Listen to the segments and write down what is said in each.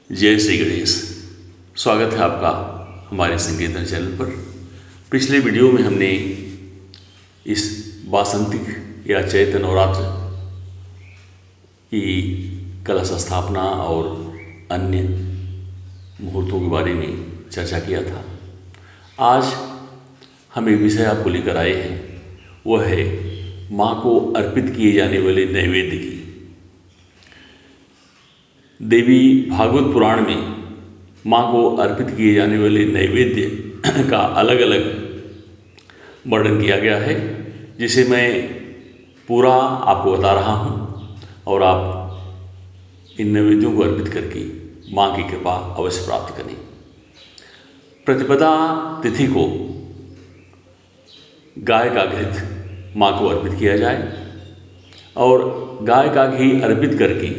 जय श्री गणेश। स्वागत है आपका हमारे संकीर्तन चैनल पर। पिछले वीडियो में हमने इस वासंतिक या चैत्र नवरात्र की कलश स्थापना और अन्य मुहूर्तों के बारे में चर्चा किया था। आज हम एक विषय आपको लेकर आए हैं, वह है माँ को अर्पित किए जाने वाले नैवेद्य की। देवी भागवत पुराण में माँ को अर्पित किए जाने वाले नैवेद्य का अलग अलग वर्णन किया गया है, जिसे मैं पूरा आपको बता रहा हूँ और आप इन नैवेद्यों को अर्पित करके माँ की कृपा अवश्य प्राप्त करें। प्रतिपदा तिथि को गाय का घृत माँ को अर्पित किया जाए और गाय का घी अर्पित करके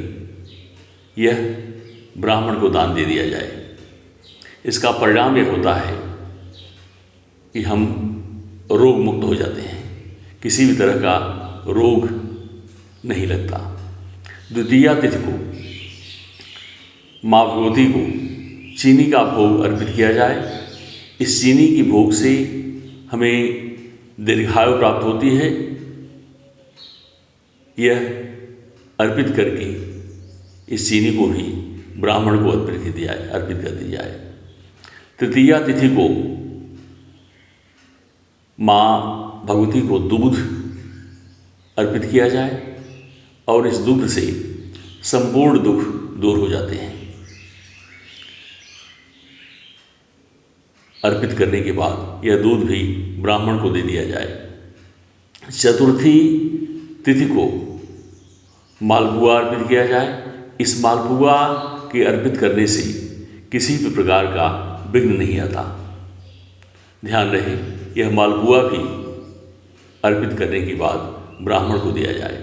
यह ब्राह्मण को दान दे दिया जाए। इसका परिणाम यह होता है कि हम रोग मुक्त हो जाते हैं, किसी भी तरह का रोग नहीं लगता। द्वितीया तिथि को माँ भगवती को चीनी का भोग अर्पित किया जाए। इस चीनी की भोग से हमें दीर्घायु प्राप्त होती है। यह अर्पित करके इस चीनी को भी ब्राह्मण को अर्पित कर दी जाए। तृतीया तिथि को माँ भगवती को दूध अर्पित किया जाए और इस दूध से संपूर्ण दुख दूर हो जाते हैं। अर्पित करने के बाद यह दूध भी ब्राह्मण को दे दिया जाए। चतुर्थी तिथि को मालपुआ अर्पित किया जाए। इस मालपुआ के अर्पित करने से किसी भी प्रकार का विघ्न नहीं आता। ध्यान रहे, यह मालपुआ भी अर्पित करने के बाद ब्राह्मण को दिया जाए।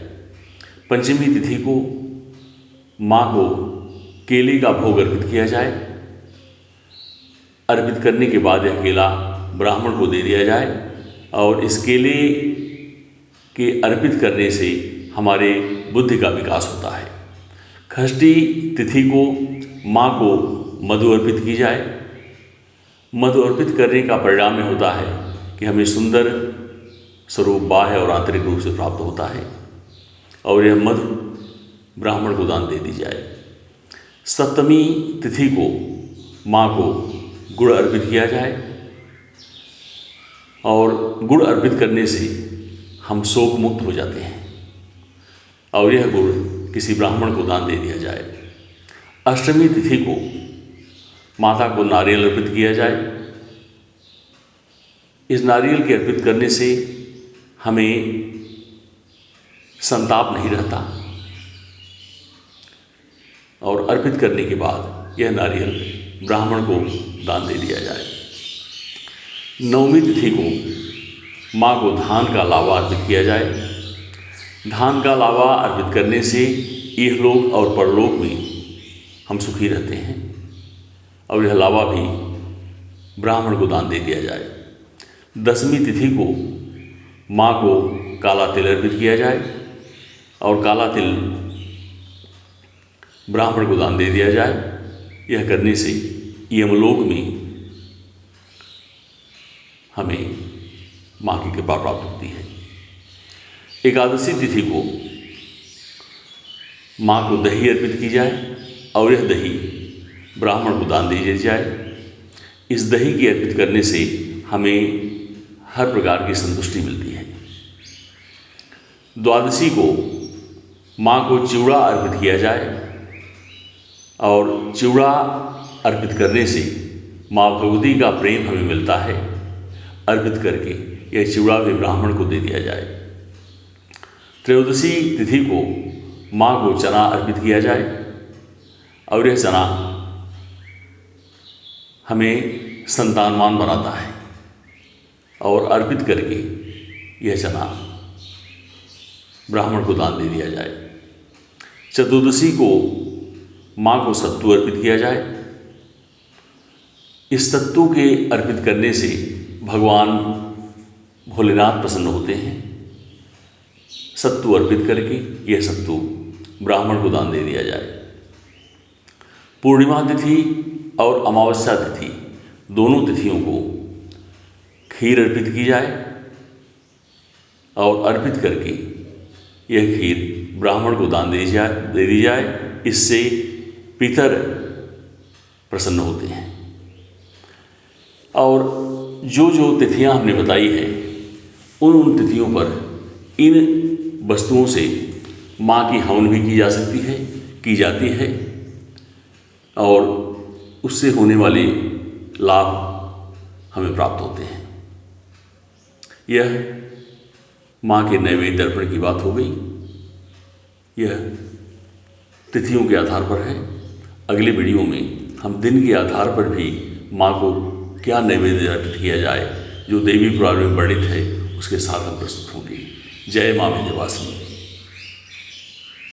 पंचमी तिथि को माँ को केले का भोग अर्पित किया जाए। अर्पित करने के बाद यह केला ब्राह्मण को दे दिया जाए और इस केले के अर्पित करने से हमारे बुद्धि का विकास होता है। षष्ठी तिथि को माँ को मधु अर्पित की जाए। मधु अर्पित करने का परिणाम यह होता है कि हमें सुंदर स्वरूप बाह्य और आंतरिक रूप से प्राप्त होता है और यह मधु ब्राह्मण को दान दे दी जाए। सप्तमी तिथि को माँ को गुड़ अर्पित किया जाए और गुड़ अर्पित करने से हम शोक मुक्त हो जाते हैं और यह गुड़ किसी ब्राह्मण को दान दे दिया जाए। अष्टमी तिथि को माता को नारियल अर्पित किया जाए। इस नारियल के अर्पित करने से हमें संताप नहीं रहता और अर्पित करने के बाद यह नारियल ब्राह्मण को दान दे दिया जाए। नवमी तिथि को माँ को धान का लावा अर्पित किया जाए। धान का लावा अर्पित करने से इहलोक और परलोक में हम सुखी रहते हैं और यह लावा भी ब्राह्मण को दान दे दिया जाए। दसवीं तिथि को माँ को काला तिल अर्पित किया जाए और काला तिल ब्राह्मण को दान दे दिया जाए। यह करने से यमलोक में हमें माँ की कृपा प्राप्त होती है। एकादशी तिथि को माँ को दही अर्पित की जाए और यह दही ब्राह्मण को दान दी जाए। इस दही की अर्पित करने से हमें हर प्रकार की संतुष्टि मिलती है। द्वादशी को माँ को चिवड़ा अर्पित किया जाए और चिवड़ा अर्पित करने से माँ भगवती का प्रेम हमें मिलता है। अर्पित करके यह चिवड़ा भी ब्राह्मण को दे दिया जाए। त्रयोदशी तिथि को माँ को चना अर्पित किया जाए और यह चना हमें संतानवान बनाता है और अर्पित करके यह चना ब्राह्मण को दान दे दिया जाए। चतुर्दशी को माँ को सत्तू अर्पित किया जाए। इस सत्तू के अर्पित करने से भगवान भोलेनाथ प्रसन्न होते हैं। सत्तू अर्पित करके यह सत्तू ब्राह्मण को दान दे दिया जाए। पूर्णिमा तिथि और अमावस्या तिथि दोनों तिथियों को खीर अर्पित की जाए और अर्पित करके यह खीर ब्राह्मण को दान दे दी जाए। इससे पितर प्रसन्न होते हैं। और जो जो तिथियां हमने बताई हैं उन तिथियों पर इन वस्तुओं से माँ की हवन भी की जाती है और उससे होने वाले लाभ हमें प्राप्त होते हैं। यह माँ के नैवेद्य अर्पण की बात हो गई। यह तिथियों के आधार पर है। अगले वीडियो में हम दिन के आधार पर भी माँ को क्या नैवेद्य अर्पित किया जाए जो देवी पुराण में वर्णित है उसके साथ हम प्रस्तुत होंगे। जय माँ विंध्यवासिनी।